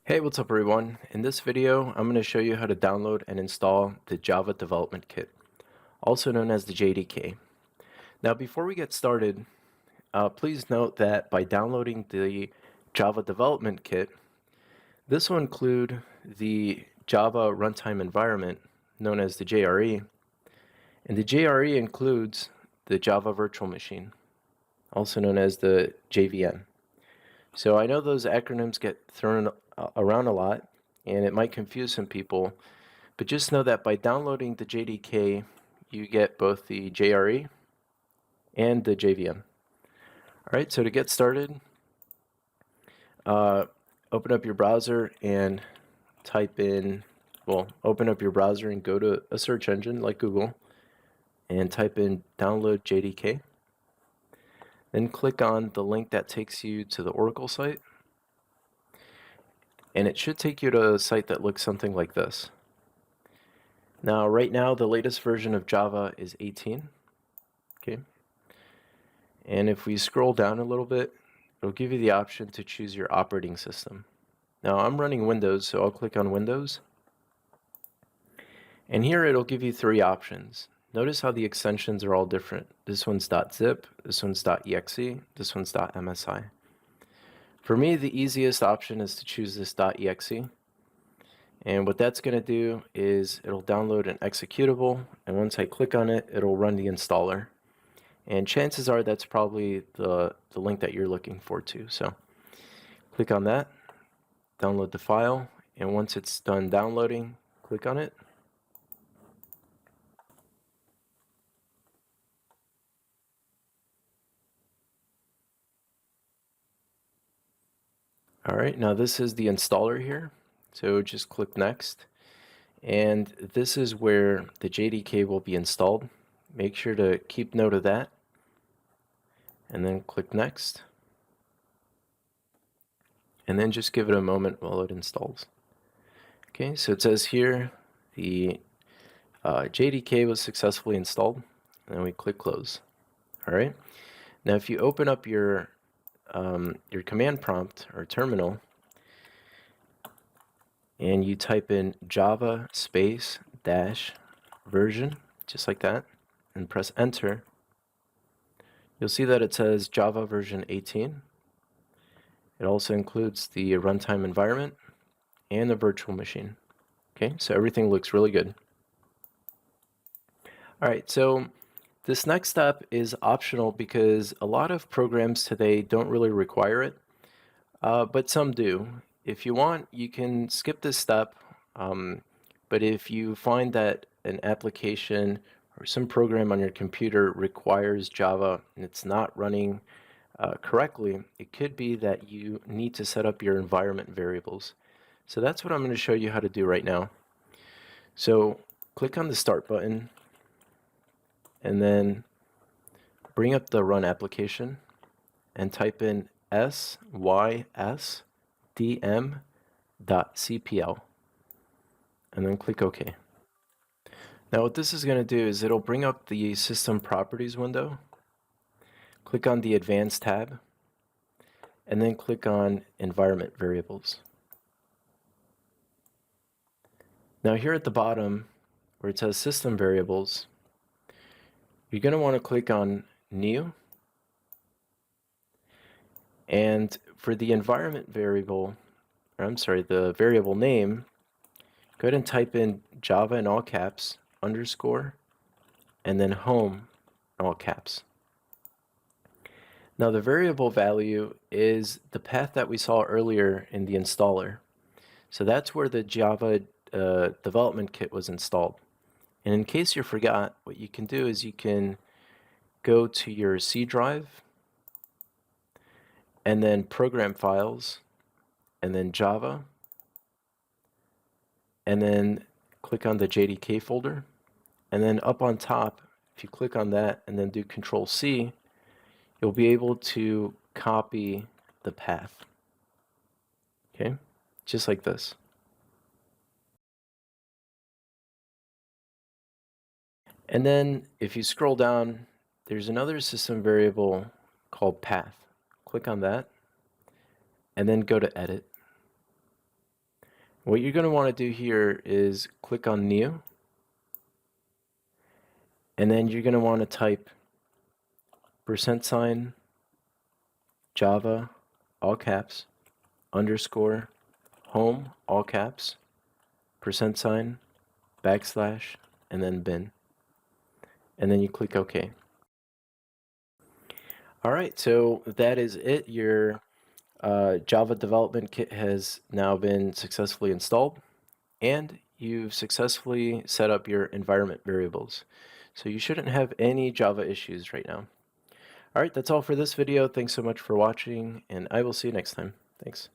Hey, what's up everyone? In this video, I'm going to show you how to download and install the Java Development Kit, also known as the JDK. Now, before we get started, please note that by downloading the Java Development Kit, this will include the Java Runtime Environment, known as the JRE, and the JRE includes the Java Virtual Machine, also known as the JVM. So I know those acronyms get thrown around a lot, and it might confuse some people, but just know that by downloading the JDK, you get both the JRE and the JVM. All right, so to get started, open up your browser and open up your browser and go to a search engine like Google and type in download JDK. Then click on the link that takes you to the Oracle site. And it should take you to a site that looks something like this. Now, right now, the latest version of Java is 18. Okay. And if we scroll down a little bit, it'll give you the option to choose your operating system. Now, I'm running Windows, so I'll click on Windows. And here it'll give you three options. Notice how the extensions are all different. This one's .zip, this one's .exe, this one's .msi. For me, the easiest option is to choose this .exe. And what that's going to do is it'll download an executable, and once I click on it, it'll run the installer. And chances are that's probably the link that you're looking for too. So click on that, download the file, and once it's done downloading, click on it. All right, now this is the installer here. So just click next. And this is where the JDK will be installed. Make sure to keep note of that. And then click next. And then just give it a moment while it installs. Okay, so it says here the JDK was successfully installed, and then we click close. All right. Now, if you open up your command prompt or terminal, and you type in Java space dash version, just like that, and press enter, you'll see that it says Java version 18. It also includes the runtime environment and the virtual machine. Okay, so everything looks really good. All right, so this next step is optional because a lot of programs today don't really require it, but some do. If you want, you can skip this step, but if you find that an application or some program on your computer requires Java and it's not running correctly, it could be that you need to set up your environment variables. So that's what I'm going to show you how to do right now. So click on the Start button, and then bring up the Run application and type in sysdm.cpl, and then click OK. Now what this is going to do is it'll bring up the System Properties window. Click on the Advanced tab, and then click on Environment Variables. Now here at the bottom, where it says System Variables, you're going to want to click on New, and for the environment variable, the variable name, go ahead and type in Java in all caps, underscore, and then home in all caps. Now the variable value is the path that we saw earlier in the installer. So that's where the Java development kit was installed. And in case you forgot, what you can do is you can go to your C drive, and then Program Files, and then Java, and then click on the JDK folder. And then up on top, if you click on that and then do Control C, you'll be able to copy the path. Okay, just like this. And then if you scroll down, there's another system variable called path. Click on that, and then go to Edit. What you're going to want to do here is click on New, and then you're going to want to type %, Java, all caps, underscore, home, all caps, %, backslash, and then bin. And then you click OK. All right, so that is it. Your Java development kit has now been successfully installed, and you've successfully set up your environment variables. So you shouldn't have any Java issues right now. All right, that's all for this video. Thanks so much for watching, and I will see you next time. Thanks.